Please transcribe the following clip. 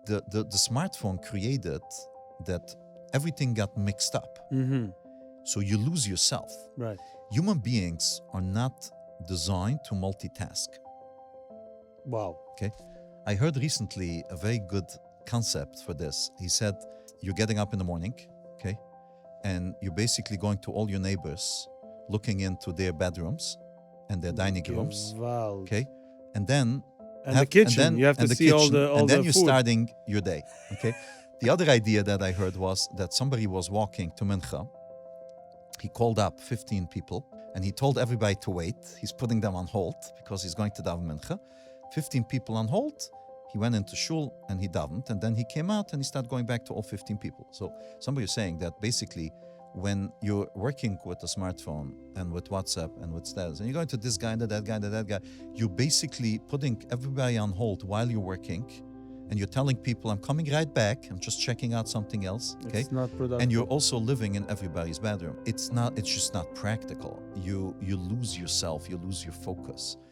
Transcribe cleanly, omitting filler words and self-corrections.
the smartphone created that everything got mixed up. So you lose yourself. Right. Human beings are not designed to multitask. Wow. Okay. I heard recently a very good concept for this. He said, you're getting up in the morning, okay, and you're basically going to all your neighbors, looking into their bedrooms and their dining rooms, Wow. okay, and then And the kitchen. You have to see all the and then the you're food. starting your day, okay. The other idea that I heard was that somebody was walking to Mincha. He called up 15 people and he told everybody to wait. He's putting them on hold because he's going to daven Mincha. 15 people on hold. He went into shul and he davened, and then he came out and he started going back to all 15 people. So somebody is saying that basically when you're working with a smartphone and with WhatsApp and with status, and you're going to this guy and to that guy and to that guy, you're basically putting everybody on hold while you're working, and you're telling people, I'm coming right back, I'm just checking out something else, okay? It's not productive. And you're also living in everybody's bedroom. It's just not practical. You lose yourself, you lose your focus.